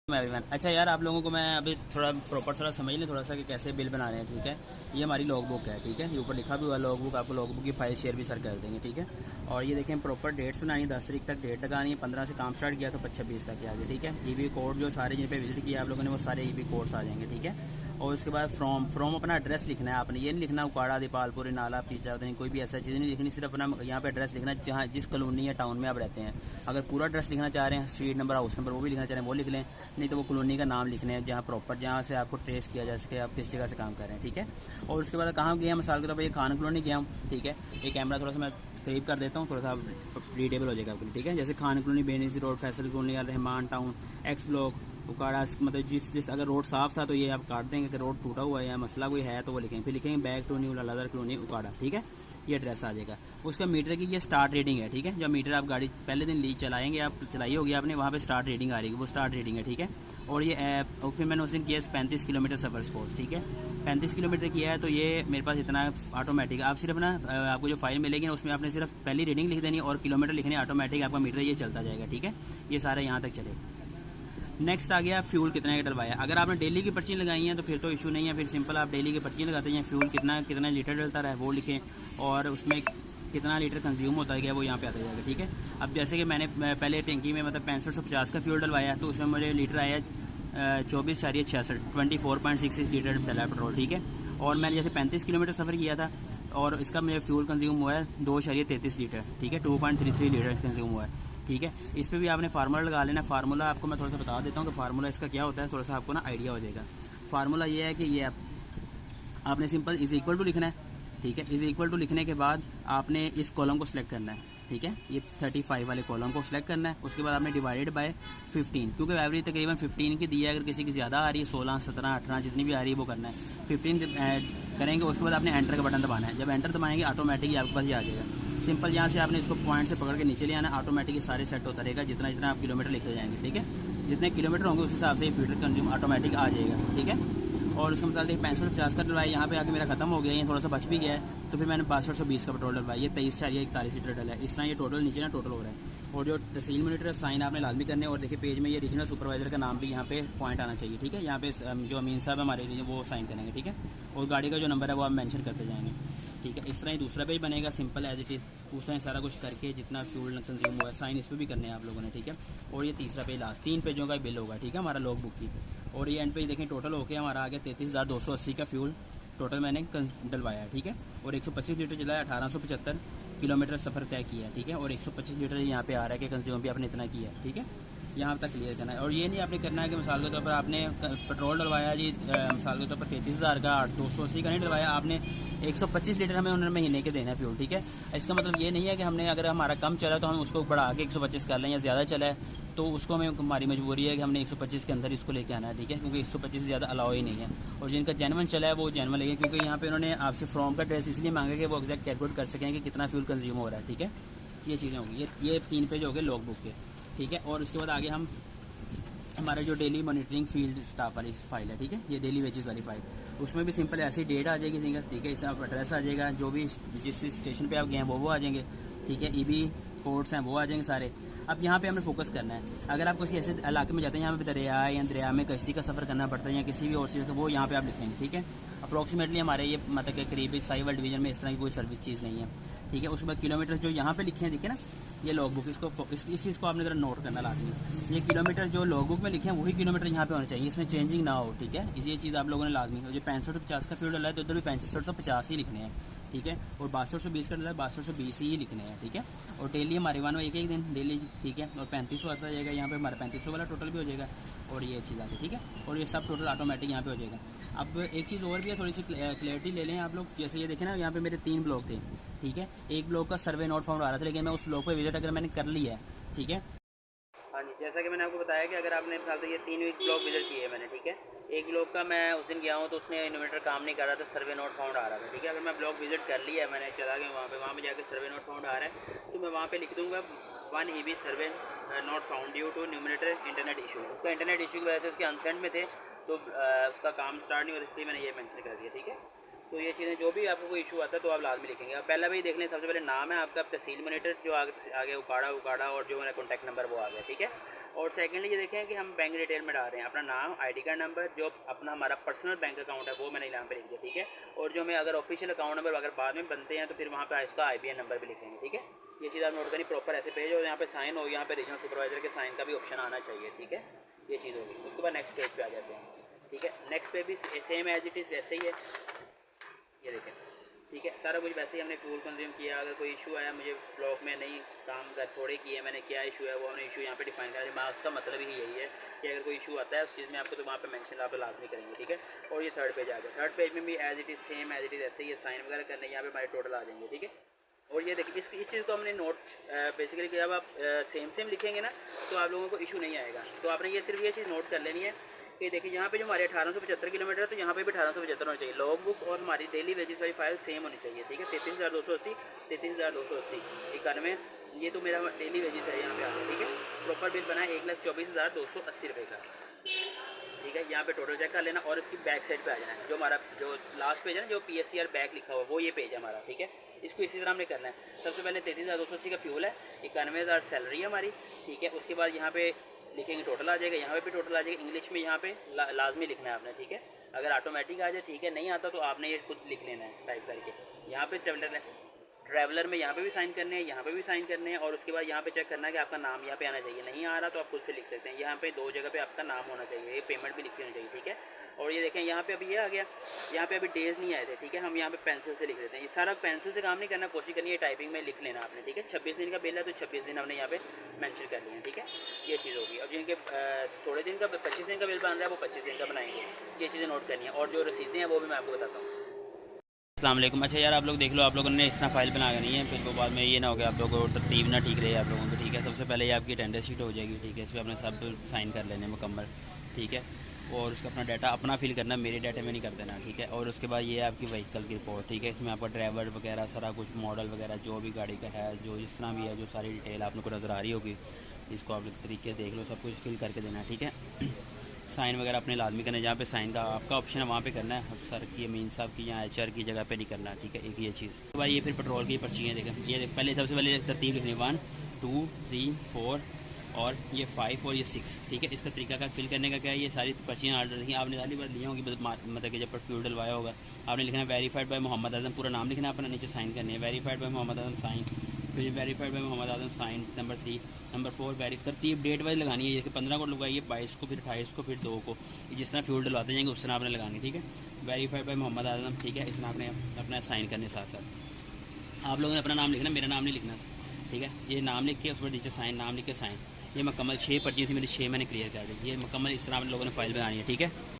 Everyone. अच्छा यार, आप लोगों को मैं अभी थोड़ा समझ लें थोड़ा सा कि कैसे बिल बना रहे हैं। ठीक है, ये हमारी लॉग बुक है। ठीक है, ये ऊपर लिखा भी हुआ लॉग बुक, आपको लॉग बुक की फाइल शेयर भी सर कर देंगे। ठीक है, और ये देखें प्रॉपर डेट्स बनानी है, 10 तारीख तक डेट लगानी है, 15 से काम स्टार्ट किया तो 26 तक आगे। ठीक है, ईबी कोड जो सारे जिन पे विजिट किया आप लोगों ने वो सारे ईबी कोड्स आ जाएंगे। ठीक है, और उसके बाद फ्रॉम अपना एड्रेस लिखना है आपने, ये नहीं लिखना उकाड़ा दीपालपुर नाला चीज़ा नहीं, कोई भी ऐसा चीज़ नहीं लिखनी, सिर्फ अपना यहाँ पे एड्रेस लिखना है जहाँ जिस कॉलोनी या टाउन में आप रहते हैं। अगर पूरा एड्रेस लिखना चाह रहे हैं, स्ट्रीट नंबर हाउस नंबर वो भी लिखना चाह रहे हैं वो लिख लें, नहीं तो वो कॉलोनी का नाम लिखने हैं जहाँ प्रॉपर जहाँ से आपको ट्रेस किया जा सके आप किस जगह से काम कर रहे हैं। ठीक है, और उसके बाद कहाँ गया मिसाल के तौर पर ये खान कॉलोनी गया हूँ। ठीक है, ये कैमरा थोड़ा सा मैं करीब कर देता हूँ, थोड़ा सा रीडेबल हो जाएगा आपको। ठीक है, जैसे खान कॉलोनी, बेनीसी road, Faisal colony, Rehman town, X block, Okara, मतलब जिस अगर रोड साफ़ था तो ये आप काट देंगे, अगर रोड टूटा हुआ है या मसला कोई है तो वो लिखेंगे, फिर लिखेंगे बैक टू न्यू लालादर कॉलोनी उकाड़ा। ठीक है, ये एड्रेस आ जाएगा। उसका मीटर की ये स्टार्ट रीडिंग है। ठीक है, जब मीटर आप गाड़ी पहले दिन चलाएंगे, आप चलाई होगी आपने, वहाँ पे स्टार्ट रीडिंग आ रही है, वो स्टार्ट रीडिंग है। ठीक है, और ये ऐप और फिर मैंने उस दिन किया 35 किलोमीटर सफ़र स्पोर्ट्स। ठीक है, 35 किलोमीटर किया है तो ये मेरे पास इतना ऑटोमेटिक, आप सिर्फ ना आपको जो फाइल मिलेगी ना उसमें आपने सिर्फ पहली रीडिंग लिख देनी और किलोमीटर लिखने, ऑटोमेटिक आपका मीटर ये चलता जाएगा। ठीक है, ये सारा यहाँ तक चलेगा। नेक्स्ट आ गया फ्यूल कितना का डलवाया। अगर आपने डेली की पर्ची लगाई है तो फिर तो इशू नहीं है, फिर सिंपल आप डेली की पर्ची लगाते हैं, फ्यूल कितना लीटर डलता रहा है वो लिखें, और उसमें कितना लीटर कंज्यूम होता है वो यहाँ पे आता जाएगा। ठीक है, अब जैसे कि मैंने पहले टंकी में मतलब 6550 का फ्यूल डलवाया तो उसमें मुझे लीटर आया 24.66 24.66 लीटर डला पेट्रोल। ठीक है, और मैंने जैसे 35 किलोमीटर सफ़र किया था और इसका मेरा फ्यूल कंज्यूम हुआ है 2.33 लीटर। ठीक है, 2.33 लीटर कंज्यूम हुआ है। ठीक है, इस पर भी आपने फार्मूला लगा लेना। फार्मूला आपको मैं थोड़ा सा बता देता हूँ कि फार्मूला इसका क्या होता है, थोड़ा सा आपको ना आइडिया हो जाएगा। फार्मूला ये है कि ये आपने सिंपल इज इक्वल टू लिखना है। ठीक है, इज इक्वल टू लिखने के बाद आपने इस कॉलम को सिलेक्ट करना है। ठीक है, ये 35 वाले कॉलम को सिलेक्ट करना है। उसके बाद आपने डिवाइडेड बाय 15, क्योंकि एवरेज तकरीबन 15 की दी है, अगर किसी की ज़्यादा आ रही है 16, 17, 18 जितनी भी आ रही है वो करना है, 15 करेंगे। उसके बाद आपने एंटर का बटन दबाना है। जब एंटर दबाएंगे ऑटोमेटिकली आपके पास ये आ जाएगा। सिंपल यहाँ से आपने इसको पॉइंट से पकड़ के नीचे ले आना, ऑटोमेटिक सारे सेट होता रहेगा जितना जितना आप किलोमीटर लिखते जाएंगे। ठीक है, जितने किलोमीटर होंगे उस हिसाब से ये फ्यूल कंज्यूम ऑटोमेटिक आ जाएगा। ठीक है, और उसके मतलब 6550 का डलवाया, यहाँ पे आके मेरा खत्म हो गया, ये थोड़ा सा बच भी गया है तो फिर मैंने 6220 का पेट्रोल डलवाया, ये 23.41 लीटर डला है। इस तरह ये टोटल नीचे ना टोटल हो रहा है। और जो तहसील मीटर साइन आपने लाजमी करने, और देखिए पेज में ये रीजनल सुपरवाइजर का नाम भी यहाँ पे पॉइंट आना चाहिए। ठीक है, यहाँ पे जो अमीन साहब हमारे वो साइन करेंगे। ठीक है, और गाड़ी का जो नंबर है वो आप मेंशन करते जाएंगे। ठीक है, इस तरह ही दूसरा पेज बनेगा सिंपल एज इट इज़, उस तरह सारा कुछ करके जितना फ्यूल कंज्यूम हुआ है साइन इस पर भी करने हैं आप लोगों ने। ठीक है, और ये तीसरा पेज लास्ट 3 पेजों का बिल होगा। ठीक है, हमारा लॉग बुक की, और ये एंड पे देखें टोटल होके हमारा आ गया 33,280 का फ्यूल टोटल मैंने डलवाया है। ठीक है, और 125 लीटर चलाया, 1875 किलोमीटर सफ़र तय किया है। ठीक है, और 125 लीटर यहाँ पे आ रहा है कि कंज्यूम भी आपने इतना किया है। ठीक है, यहाँ तक क्लियर करना है। और ये नहीं आपने करना है कि मिसाल के तौर पर आपने पेट्रोल डलवाया जी, मिसाल के तौर पर 33,000 का 280 का नहीं डलवाया, आपने 125 लीटर हमें उन्होंने महीने के देना है फ्यूल। ठीक है, इसका मतलब ये नहीं है कि हमने अगर हमारा कम चला तो हम उसको बढ़ा के 125 कर लें, या ज़्यादा चला है तो उसको हमें हमारी मजबूरी है कि हमने 125 के अंदर इसको लेके आना है। ठीक है, क्योंकि 125 से ज़्यादा अलाउ ही नहीं है। और जिनका जेनवन चला है वो जेनवन लेंगे, क्योंकि यहाँ पे उन्होंने आपसे फ्रॉम का ड्रेस इसलिए मांगा कि वो एग्जैक्ट कैलकुलेट कर सकें कि कितना फ्यूल कंज्यूम हो रहा है। ठीक है, ये चीज़ें होंगी, ये 3 पेज हो गए लॉग बुक के। ठीक है, और उसके बाद आगे हम हमारा जो डेली मॉनिटरिंग फील्ड स्टाफ वाली फाइल है। ठीक है, ये डेली वेजेस वाली फाइल, उसमें भी सिंपल ऐसी डेट आ जाएगी। ठीक है, इसका एड्रेस आ जाएगा, जो भी जिस स्टेशन पे आप गए हैं वो आ जाएंगे। ठीक है, ईबी कोड्स हैं वो आ जाएंगे सारे। अब यहाँ पे हमने फोकस करना है, अगर आप किसी ऐसे इलाके में जाते हैं यहाँ पे दरिया है या दरिया में कश्ती का सफ़र करना पड़ता है या किसी भी और चीज़ का, वो यहाँ पे आप लिखेंगे। ठीक है, अप्रॉक्सीमेटली हमारे ये मतलब के करीब साहिवाल डिवीज़न में इस तरह की कोई सर्विस चीज़ नहीं है। ठीक है, उसके बाद किलोमीटर जो यहाँ पे लिखे हैं देखिए ना, ये लॉग बुक, इस चीज़ को आपने ज़रा नोट करना लाजमी। ये किलोमीटर जो लॉग बुक में लिखे हैं वही किलोमीटर यहाँ पे होने चाहिए, इसमें चेंजिंग ना हो। ठीक है, ये चीज़ आप लोगों ने लाजमी, जो 6550 का फ्यूल डला है तो उधर भी 6550 ही लिखने हैं। ठीक है, और 6220 का डला है 6220 ही लिखने हैं। ठीक है, और डेली हमारे वन एक दिन डेली। ठीक है, और 3500 आता जाएगा यहाँ पे, हमारा 3500 वाला टोटल भी हो जाएगा, और ये चीज़ आती है। ठीक है, और ये सब टोटल ऑटोमेटिक यहाँ पे हो जाएगा। अब एक चीज़ और भी है, थोड़ी सी क्लैरिटी ले लें आप लोग। जैसे ये देखें ना, यहाँ पे मेरे 3 ब्लॉक थे। ठीक है, एक ब्लॉक का सर्वे नोट फाउंड आ रहा था, लेकिन मैं उस ब्लॉक पे विजिट अगर मैंने कर लिया है। ठीक है, हाँ जी, जैसा कि मैंने आपको बताया कि अगर आपने फिलहाल तो ये 3 ब्लॉक विजिट किए हैं मैंने। ठीक है, एक ब्लॉक का मैं उस दिन गया हूँ तो उसने इन्वर्टर काम नहीं कर रहा था, सर्वे नोट फाउंड आ रहा था। ठीक है, अगर मैं ब्लॉक विजिट कर लिया है मैंने, चला गया वहाँ पे जाकर सर्वे नोट फाउंड आ रहा है तो मैं वहाँ पे लिख दूँगा 1 EB survey not found due to enumerator internet issue. उसका इंटरनेट इशू की वजह से उसके अनसेंड में थे तो उसका काम स्टार्ट नहीं हो, इसलिए मैंने ये मैंशन कर दिया। ठीक है, तो ये चीज़ें जो भी आपको कोई इशू आता है तो आप लाजमी लिखेंगे। अब पहला भी देख लें, सबसे पहले नाम है आपका तहसील मॉनिटर, जो आगे उकाड़ा और जो मेरा कॉन्टैक्ट नंबर वो आ गया। ठीक है, और सेकेंडली ये देखें कि हम बैंक डिटेल में डाल रहे हैं अपना नाम, आईडी कार्ड नंबर, जो अपना हमारा पर्सनल बैंक अकाउंट है वो मैंने यहाँ पे लिख दिया, ठीक है। और जो हमें अगर ऑफिशियल अकाउंट नंबर अगर बाद में बनते हैं तो फिर वहाँ पे इसका IBN नंबर भी लिखेंगे, ठीक है। ये चीज़ आप नोट करिए, प्रॉपर ऐसे पेज और यहाँ पे साइन हो, यहाँ पे रीजनल सुपरवाइजर के साइन का भी ऑप्शन आना चाहिए, ठीक है। ये चीज़ होगी। उसके बाद नेक्स्ट पेज पे आ जाते हैं, ठीक है। नेक्स्ट पेज भी सेम एज इट इज़ वैसे ही है, ये देखें, ठीक है। सारा कुछ वैसे ही हमने फ्यूल कंज्यूम किया। अगर कोई इशू आया, मुझे ब्लॉक में नहीं काम कर थोड़े किए मैंने, क्या इशू है वो हमने इशू यहाँ पे डिफाइन करा। उसका मतलब ही यही है कि अगर कोई इशू आता है उस चीज़ में आपको तो वहाँ पे मेंशन आप लाजमी करेंगे, ठीक है। और ये थर्ड पेज आ गया। थर्ड पेज में भी as it is same as it is ऐसे ही साइन वगैरह करने, यहाँ पे हमारे टोटल आ जाएंगे, ठीक है। और ये देखिए इस चीज़ को हमने नोट बेसिकली कि जब आप सेम लिखेंगे ना तो आप लोगों को इशू नहीं आएगा। तो आपने ये सिर्फ ये चीज़ नोट कर लेनी है कि देखिए यहाँ पे जो हमारे 1875 किलोमीटर है तो यहाँ पे भी 1875 होना चाहिए। लॉग बुक और हमारी डेली वेजेस वाली फाइल सेम होनी चाहिए, ठीक है। 33,280, 33,280, 91, ये तो मेरा डेली वेजेस है यहाँ पे आता है, ठीक है। प्रॉपर बिल बना है 1,24,280 रुपये का, ठीक है। यहाँ पे टोटल चेक कर लेना और इसकी बैक साइड पे आ जाना है। जो हमारा जो लास्ट पेज है ना, जो PSCR बैक लिखा हुआ है वो ये पेज है हमारा, ठीक है। इसको इसी तरह हमने करना है। सबसे पहले 33,280 का फ्यूल है, 91,000 सैलरी है हमारी, ठीक है। उसके बाद यहाँ पे लिखेंगे टोटल आ जाएगा, यहाँ पे भी टोटल आ जाएगा। इंग्लिश में यहाँ पे लाजमी लिखना है आपने, ठीक है। अगर ऑटोमेटिक आ जाए ठीक है, नहीं आता तो आपने ये खुद लिख लेना है टाइप करके। यहाँ पे ट्रैवलर में यहाँ पे भी साइन करने हैं, यहाँ पे भी साइन करने हैं। और उसके बाद यहाँ पे चेक करना है कि आपका नाम यहाँ पे आना चाहिए। नहीं आ रहा तो आप खुद से लिख सकते हैं। यहाँ पे 2 जगह पे आपका नाम होना चाहिए, ये पेमेंट भी लिखी होनी चाहिए, ठीक है। और ये देखें यहाँ पे अभी ये आ गया, यहाँ पे अभी डेज नहीं आए थे, ठीक है। हम यहाँ पे पेंसिल से लिख देते हैं। ये सारा पेंसिल से काम नहीं करना, कोशिश करनी है टाइपिंग में लिख लेना आपने, ठीक है। 26 दिन का बिल है तो 26 दिन हमने यहाँ पे मेंशन कर लिया, ठीक है। ये चीज़ होगी। अब जिनके थोड़े दिन का 25 दिन का बिल बन रहा है वो 25 दिन का बनाएंगे। ये चीज़ें नोट करनी है। और जो रसीदें हैं वो भी मैं आपको बताता हूँ। अस्सलाम वालेकुम। अच्छा यार, आप लोग देख लो, आप लोगों ने इस तरह फाइल बना करनी है, फिर वो बाद में ये ना हो गया आप लोगों को तरतीब ना ठीक रहे आप लोगों को, ठीक है। सबसे पहले ये आपकी अटेंडेंस शीट हो जाएगी, ठीक है। इस पर आपने सब साइन कर लेने मुकम्मल, ठीक है। और उसका अपना डाटा अपना फिल करना, मेरे डाटा में नहीं कर देना, ठीक है। और उसके बाद ये आपकी व्हीकल की रिपोर्ट, ठीक है। इसमें आपका ड्राइवर वगैरह सारा कुछ, मॉडल वगैरह जो भी गाड़ी का है, जो जिस तरह भी है, जो सारी डिटेल आप लोग को नज़र आ रही होगी, इसको आप लोग तरीके देख लो, सब कुछ फिल करके देना, ठीक है। साइन वगैरह अपने लाजमी करना है, जहाँ पे साइन का आपका ऑप्शन है वहाँ पे करना है। सर की, अमीन साहब की या HR की जगह पे नहीं करना, ठीक है। एक ये चीज़। तो भाई ये फिर पेट्रोल की पर्ची है, देखें ये पहले सबसे पहले तरतीब लिखनी 1 2 3 4 और ये 5 और ये 6, ठीक है। इसका तरीका का फिल करने का क्या है, ये सारी पर्चियाँ ऑर्डर रही आपने सारी बार ली होंगी, मतलब कि जब फ्यूल डलवाया होगा आपने लिखना है वेरीफाइड बाय मोहम्मद आजम, पूरा नाम लिखना है अपना, नीचे साइन करनी है verified by Mohammad Azam sign, फिर verified by Mohammad Azam sign, number 3, number 4 तरतीब डेट वाइज लगानी है। जैसे 15 को लगाइए, 22 को, फिर 28 को, फिर 2 को, जिस तरह फ्यूल डलवाते जाएंगे उस तरह आपने लगानी, ठीक है। वेरीफाइड बाय मोहम्मद आजम, ठीक है। इस तरह आपने अपना साइन करने साथ साथ आप लोगों ने अपना नाम लिखना, मेरा नाम नहीं लिखना, ठीक है। ये नाम लिख के उस पर नीचे साइन, नाम लिख के साइन। ये मुकम्मल 6 पर्चियाँ थी मेरी, 6 मैंने क्लियर कर दी। ये मुकम्मल इस तरह आप लोगों ने फाइल बनानी है, ठीक है।